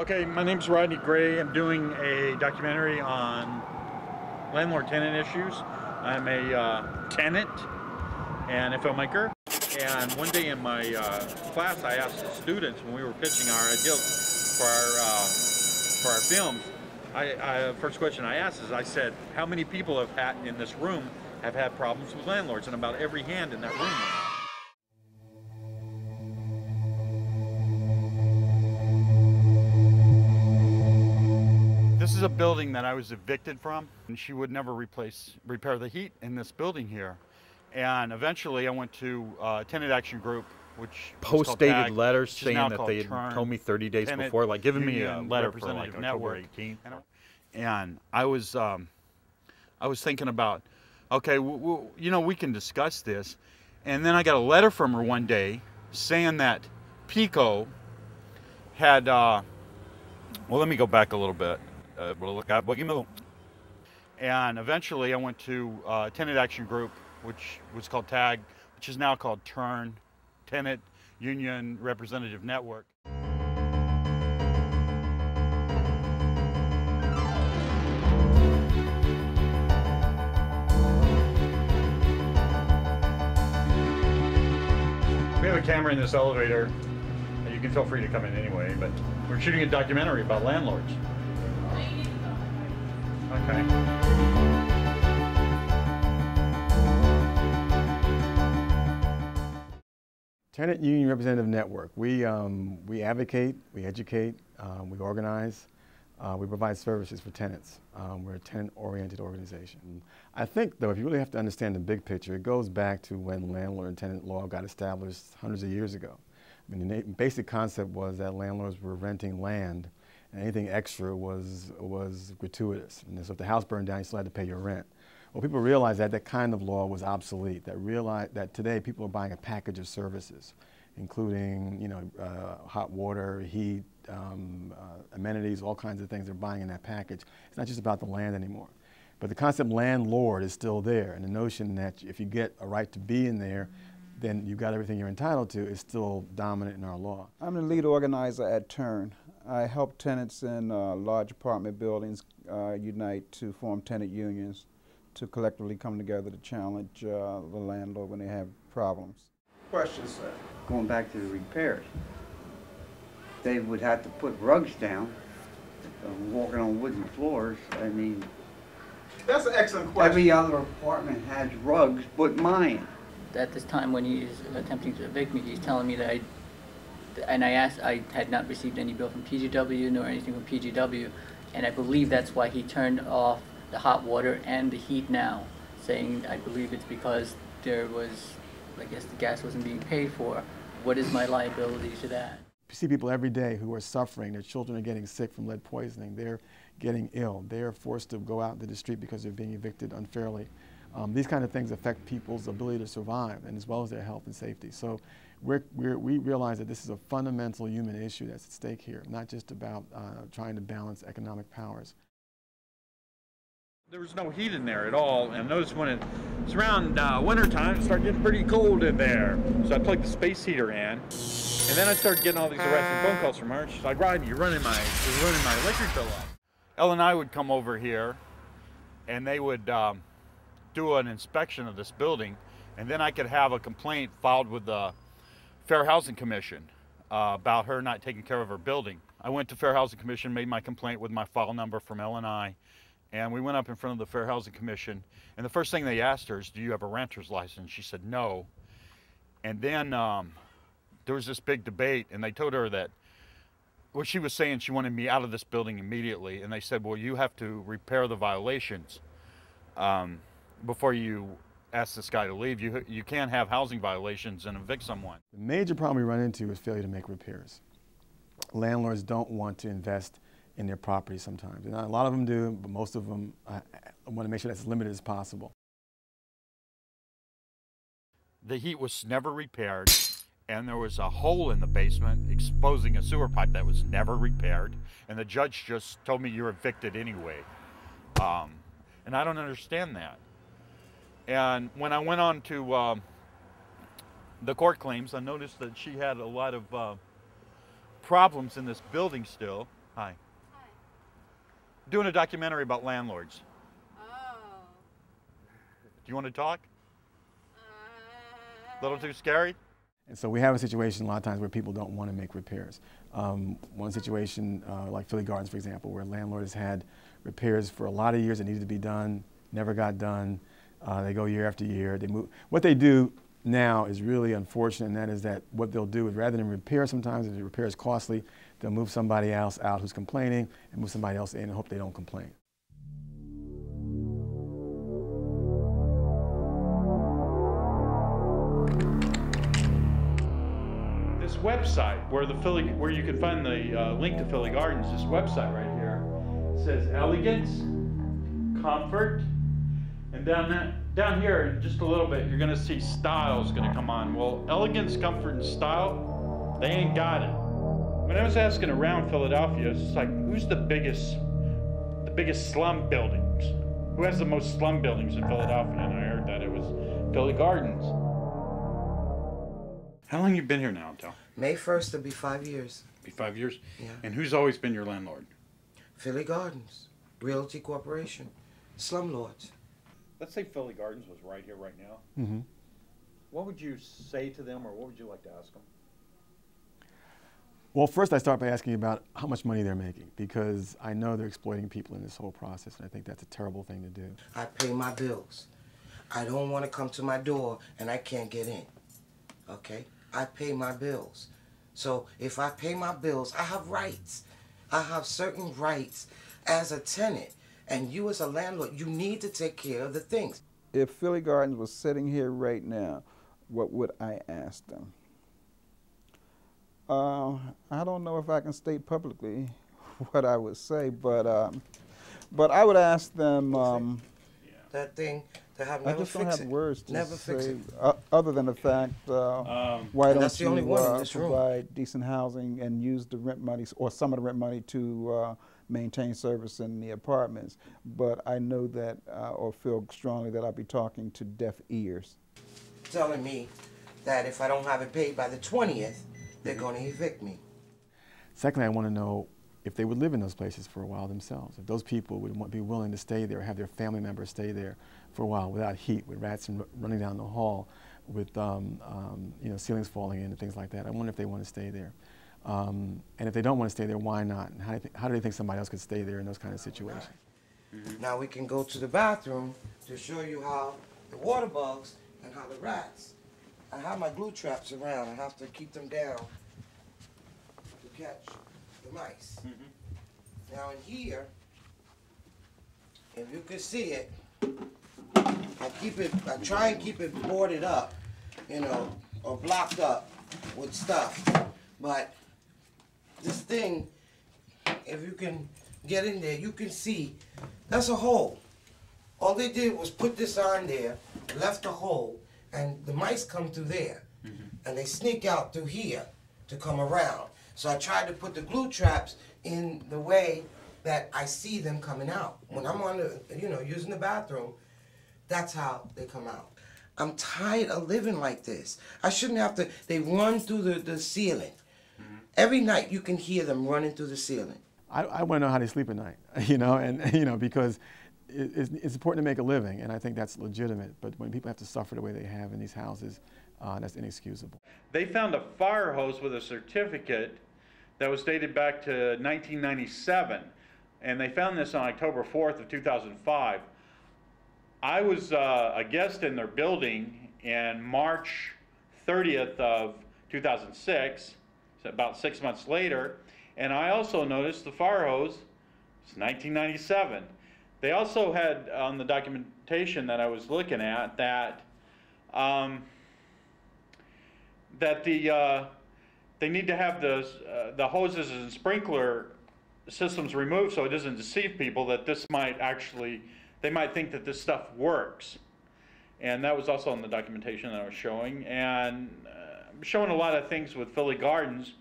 Okay, my name's Rodney. I'm doing a documentary on landlord-tenant issues. I'm a tenant and a filmmaker. And one day in my class, I asked the students when we were pitching our ideas for our films. First question I asked is, I said, how many people have had in this room have had problems with landlords? And about every hand in that room went up. This is a building that I was evicted from, and she would never repair the heat in this building here. And eventually I went to Tenant Action Group, which post-dated letters saying that they had told me 30 days before, like giving me a letter for like October 18th. And I was thinking about, okay, you know, we can discuss this. And then I got a letter from her one day saying that Pico had, well, let me go back a little bit. And eventually I went to Tenant Action Group, which was called TAG, which is now called TURN, Tenant Union Representative Network. We have a camera in this elevator. You can feel free to come in anyway, but we're shooting a documentary about landlords. Okay. Tenant Union Representative Network. We advocate, we educate, we organize, we provide services for tenants. We're a tenant-oriented organization. I think, though, if you really have to understand the big picture, it goes back to when landlord and tenant law got established hundreds of years ago. I mean, the basic concept was that landlords were renting land, and anything extra was gratuitous. And so if the house burned down, you still had to pay your rent. Well, people realized that that kind of law was obsolete, that today people are buying a package of services, including, you know, hot water, heat, amenities, all kinds of things they're buying in that package. It's not just about the land anymore. But the concept landlord is still there, and the notion that if you get a right to be in there, then you've got everything you're entitled to is still dominant in our law. I'm the lead organizer at TURN. I help tenants in large apartment buildings unite to form tenant unions to collectively come together to challenge the landlord when they have problems. Questions, sir? Going back to the repairs, they would have to put rugs down, walking on wooden floors. I mean, that's an excellent question. Every other apartment has rugs but mine. At this time when he's attempting to evict me, he's telling me that I had not received any bill from PGW nor anything from PGW, and I believe that's why he turned off the hot water and the heat now, saying I believe it's because there was, I guess the gas wasn't being paid for. What is my liability to that? You see people every day who are suffering. Their children are getting sick from lead poisoning. They're getting ill. They are forced to go out into the street because they're being evicted unfairly. These kind of things affect people's ability to survive, and as well as their health and safety. So we realize that this is a fundamental human issue that's at stake here, not just about trying to balance economic powers. There was no heat in there at all, and notice when it's around winter time, it started getting pretty cold in there. So I plugged the space heater in, and then I started getting all these harassing phone calls from her. She's like, "Rodney, you're running my electric bill up." Elle and I would come over here, and they would do an inspection of this building, and then I could have a complaint filed with the Fair Housing Commission about her not taking care of her building. I went to Fair Housing Commission, made my complaint with my file number from Elle and I, and we went up in front of the Fair Housing Commission, and the first thing they asked her is, "Do you have a renter's license?" She said no. And then there was this big debate, and they told her that, well, she was saying she wanted me out of this building immediately, and they said, well, you have to repair the violations before you ask this guy to leave. You can't have housing violations and evict someone. The major problem we run into is failure to make repairs. Landlords don't want to invest in their property sometimes. And a lot of them do, but most of them want to make sure that's as limited as possible. The heat was never repaired, and there was a hole in the basement exposing a sewer pipe that was never repaired, and the judge just told me you're evicted anyway. And I don't understand that. And when I went on to the court claims, I noticed that she had a lot of problems in this building still. Hi. Hi. Doing a documentary about landlords. Oh. Do you want to talk? A little too scary? And so we have a situation a lot of times where people don't want to make repairs. One situation, like Philly Gardens, for example, where a landlord has had repairs for a lot of years that needed to be done, never got done. They go year after year. They move. What they do now is really unfortunate, and that is that what they'll do is rather than repair sometimes, if the repair is costly, they'll move somebody else out who's complaining and move somebody else in and hope they don't complain. This website where you can find the link to Philly Gardens, this website right here says elegance, comfort, and down here in just a little bit you're gonna see style's gonna come on. Well, elegance, comfort, and style, they ain't got it. When I was asking around Philadelphia, it's like, who's the biggest slum buildings? Who has the most slum buildings in Philadelphia? And I heard that it was Philly Gardens. How long you been here now, Del? May 1st, it'll be 5 years. Be 5 years? Yeah. And who's always been your landlord? Philly Gardens, Realty Corporation, Slumlords. Let's say Philly Gardens was right here, right now. Mm-hmm. What would you say to them, or what would you like to ask them? Well, first I start by asking about how much money they're making, because I know they're exploiting people in this whole process, and I think that's a terrible thing to do. I pay my bills. I don't want to come to my door and I can't get in, okay? I pay my bills. So if I pay my bills, I have rights. I have certain rights as a tenant, and you as a landlord, you need to take care of the things. If Philly Gardens was sitting here right now, what would I ask them? I don't know if I can state publicly what I would say, but I would ask them. That thing to have I never just don't fix have it. words to Never fix say it. other than the fact why And don't that's the only one in you this room. provide decent housing and use the rent money or some of the rent money to maintain service in the apartments. But I know that or feel strongly that I'll be talking to deaf ears. Telling me that if I don't have it paid by the 20th, they're going to evict me. Secondly, I want to know if they would live in those places for a while themselves, if those people would be willing to stay there, have their family members stay there for a while without heat, with rats running down the hall, with ceilings falling in and things like that. I wonder if they want to stay there. And if they don't want to stay there, why not? And how do they think somebody else could stay there in those kind of situations? Right. Now we can go to the bathroom to show you how the water bugs and how the rats. I have my glue traps around. I have to keep them down to catch the mice. Now in here, if you can see it, I try and keep it boarded up, or blocked up with stuff. But this thing, if you can get in there, you can see that's a hole. All they did was put this on there, left a hole, and the mice come through there. And they sneak out through here to come around. So I tried to put the glue traps in the way that I see them coming out. When I'm on the, using the bathroom, that's how they come out. I'm tired of living like this. I shouldn't have to, they run through the ceiling. Every night you can hear them running through the ceiling. I want to know how they sleep at night, because it's important to make a living, and I think that's legitimate. But when people have to suffer the way they have in these houses, that's inexcusable. They found a fire hose with a certificate that was dated back to 1997, and they found this on October 4th of 2005. I was a guest in their building in March 30th of 2006, so about 6 months later, and I also noticed the fire hose is 1997. They also had on the documentation that I was looking at that they need to have the hoses and sprinkler systems removed so it doesn't deceive people that this might actually, they might think that this stuff works. And that was also on the documentation that I was showing. And I'm showing a lot of things with Philly Gardens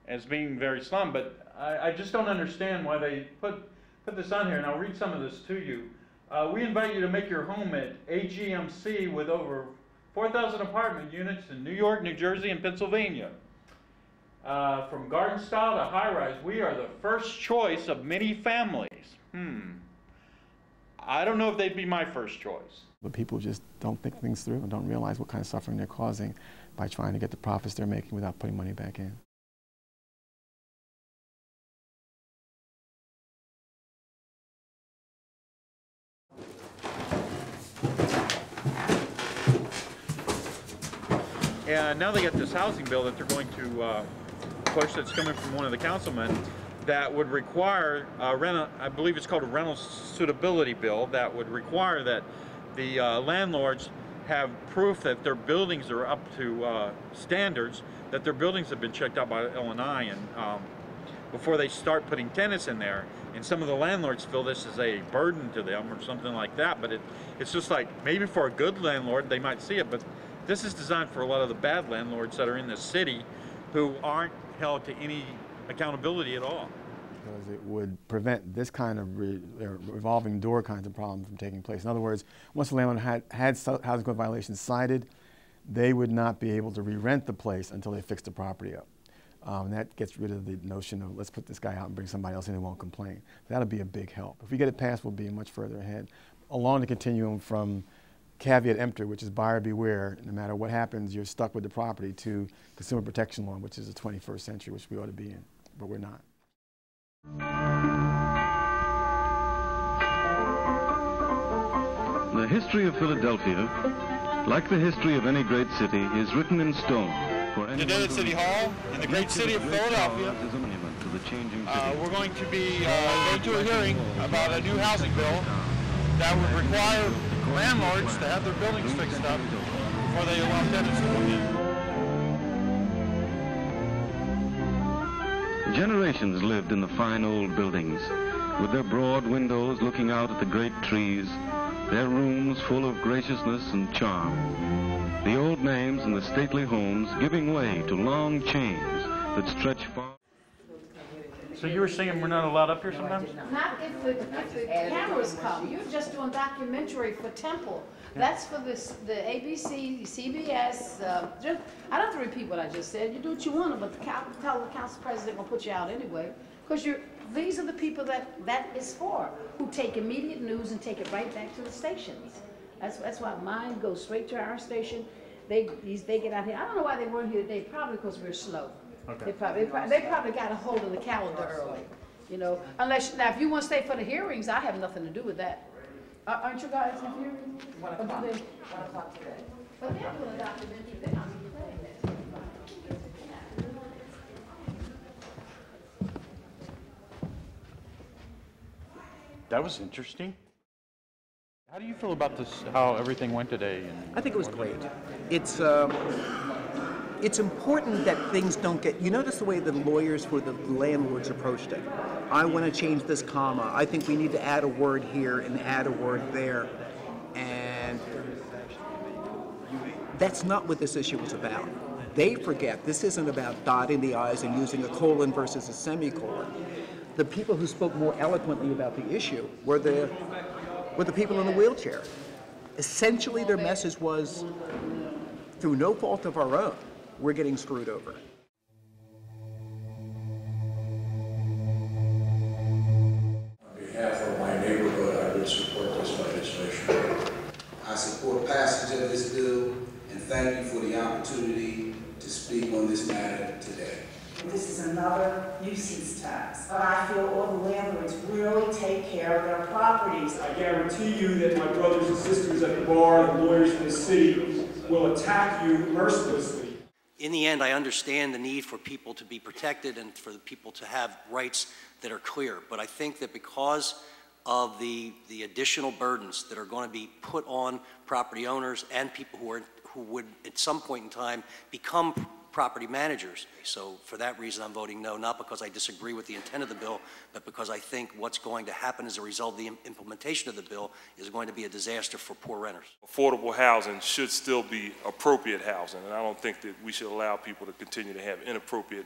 as being very slum, but I just don't understand why they put this on here, and I'll read some of this to you. We invite you to make your home at AGMC with over 4,000 apartment units in New York, New Jersey, and Pennsylvania. From garden style to high rise, we are the first choice of many families. I don't know if they'd be my first choice. But people just don't think things through and don't realize what kind of suffering they're causing by trying to get the profits they're making without putting money back in. And now they got this housing bill that they're going to push that's coming from one of the councilmen that would require I believe it's called a rental suitability bill, that would require that the landlords have proof that their buildings are up to standards, that their buildings have been checked out by L&I, and before they start putting tenants in there. And some of the landlords feel this is a burden to them or something like that, but it's just like, maybe for a good landlord they might see it, but this is designed for a lot of the bad landlords that are in the city who aren't held to any accountability at all. Because it would prevent this kind of revolving door kinds of problems from taking place. In other words, once the landlord had housing code violations cited, they would not be able to re-rent the place until they fixed the property up. And that gets rid of the notion of, let's put this guy out and bring somebody else in who won't complain. That'll be a big help. If we get it passed, we'll be much further ahead. Along the continuum from caveat emptor, which is buyer beware, no matter what happens, you're stuck with the property, to consumer protection law, which is the 21st century, which we ought to be in, but we're not. The history of Philadelphia, like the history of any great city, is written in stone. Today at City Hall, in the great city of Philadelphia, we're going to be going to a hearing about a new housing bill that would require landlords to have their buildings fixed up before they allow tenants to move in. Generations lived in the fine old buildings, with their broad windows looking out at the great trees, their rooms full of graciousness and charm. The old names and the stately homes giving way to long chains that stretch far. So you were saying we're not allowed up here sometimes? Not if the cameras come. You're just doing documentary for Temple. That's for the ABC, CBS. I don't have to repeat what I just said. You do what you want, but tell the council president will put you out anyway. Because these are the people that is for, who take immediate news and take it right back to the stations. That's why mine goes straight to our station. They get out here. I don't know why they weren't here today. Probably because we're slow. Okay. They probably got a hold of the calendar early, you know. Unless now, if you want to stay for the hearings, I have nothing to do with that. Aren't you guys in hearings? 1 o'clock. 1 o'clock today. But they're doing a documentary. They're not even playing that. That was interesting. How do you feel about this? How everything went today? I think it was great. It's important that things don't get, you notice the way the lawyers for the landlords approached it. I want to change this comma. I think we need to add a word here and add a word there. And that's not what this issue is about. They forget this isn't about dotting the I's and using a colon versus a semicolon. The people who spoke more eloquently about the issue were the people in the wheelchair. Essentially, their message was, through no fault of our own, we're getting screwed over. On behalf of my neighborhood, I would support this legislation. I support passage of this bill and thank you for the opportunity to speak on this matter today. This is another nuisance tax, but I feel all the landlords really take care of their properties. I guarantee you that my brothers and sisters at the bar and lawyers in this city will attack you mercilessly. In the end, I understand the need for people to be protected and for the people to have rights that are clear. But I think that because of the additional burdens that are going to be put on property owners and people who would at some point in time become property managers. So for that reason, I'm voting no, not because I disagree with the intent of the bill, but because I think what's going to happen as a result of the implementation of the bill is going to be a disaster for poor renters. Affordable housing should still be appropriate housing, and I don't think that we should allow people to continue to have inappropriate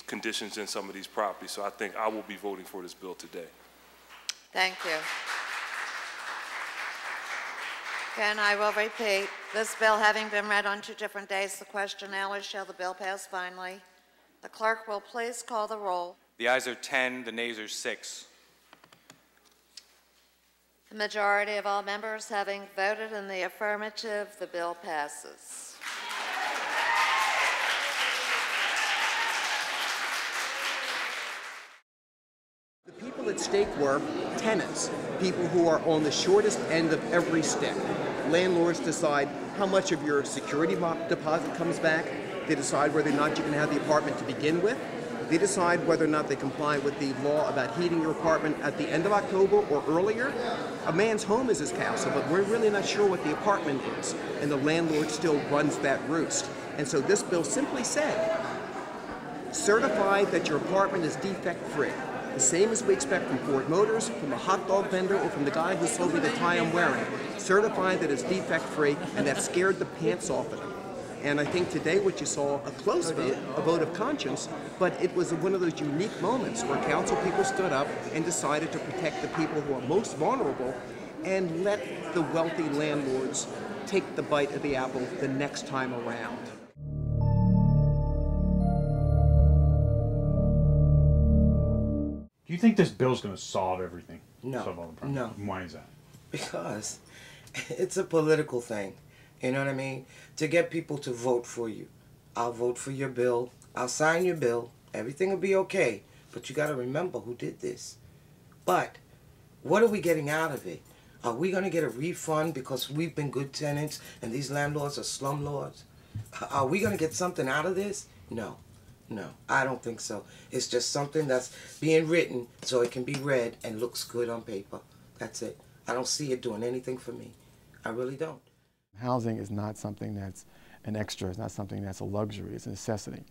conditions in some of these properties. So I think I will be voting for this bill today. Thank you. Again, I will repeat, this bill having been read on 2 different days, the question now is, shall the bill pass finally? The clerk will please call the roll. The ayes are 10, the nays are 6. The majority of all members having voted in the affirmative, the bill passes. The people at stake were tenants, people who are on the shortest end of every stick. Landlords decide how much of your security deposit comes back. They decide whether or not you can have the apartment to begin with. They decide whether or not they comply with the law about heating your apartment at the end of October or earlier. A man's home is his castle, but we're really not sure what the apartment is, and the landlord still runs that roost. And so this bill simply said, certify that your apartment is defect-free. The same as we expect from Ford Motors, from a hot dog vendor, or from the guy who sold me the tie I'm wearing. Certify that it's defect-free, and that scared the pants off of them. And I think today what you saw, a close vote, a vote of conscience, but it was one of those unique moments where council people stood up and decided to protect the people who are most vulnerable and let the wealthy landlords take the bite of the apple the next time around. Do you think this bill's going to solve everything? No. Solve all the problems? No. Why is that? Because it's a political thing. You know what I mean? To get people to vote for you. I'll vote for your bill. I'll sign your bill. Everything will be okay. But you got to remember who did this. But what are we getting out of it? Are we going to get a refund because we've been good tenants and these landlords are slumlords? Are we going to get something out of this? No. No, I don't think so. It's just something that's being written so it can be read and looks good on paper. That's it. I don't see it doing anything for me. I really don't. Housing is not something that's an extra. It's not something that's a luxury. It's a necessity.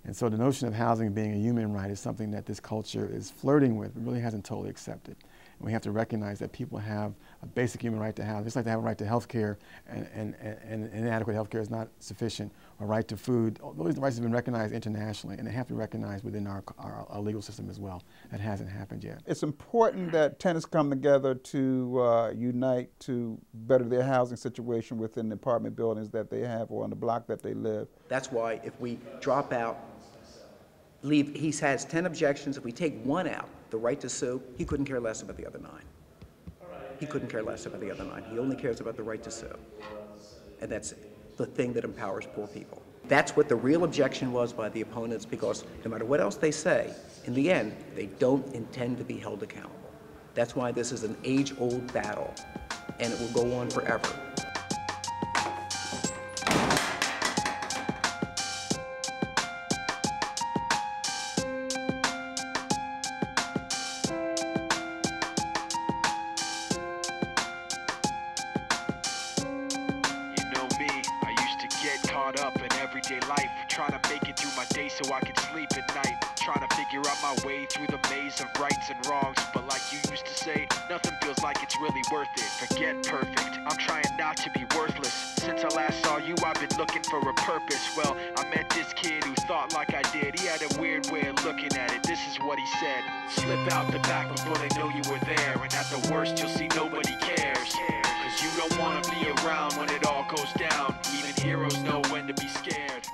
And so the notion of housing being a human right is something that this culture is flirting with, but really hasn't totally accepted. And we have to recognize that people have a basic human right to housing. Just like they have a right to health care, and inadequate health care is not sufficient, or right to food. All these rights have been recognized internationally, and they have to be recognized within our legal system as well. That hasn't happened yet. It's important that tenants come together to unite to better their housing situation within the apartment buildings that they have or on the block that they live. That's why if we drop out, he has 10 objections. If we take one out, the right to sue, he couldn't care less about the other 9. He couldn't care less about the other 9. He only cares about the right to sue. And that's the thing that empowers poor people. That's what the real objection was by the opponents, because no matter what else they say, in the end, they don't intend to be held accountable. That's why this is an age-old battle, and it will go on forever. Trying to make it through my day so I can sleep at night. Trying to figure out my way through the maze of rights and wrongs. But like you used to say, nothing feels like it's really worth it. Forget perfect, I'm trying not to be worthless. Since I last saw you, I've been looking for a purpose. Well, I met this kid who thought like I did. He had a weird way of looking at it. This is what he said: slip out the back before they know you were there. And at the worst, you'll see nobody cares. Cause you don't want to be around when it all goes down. Even heroes know when to be scared.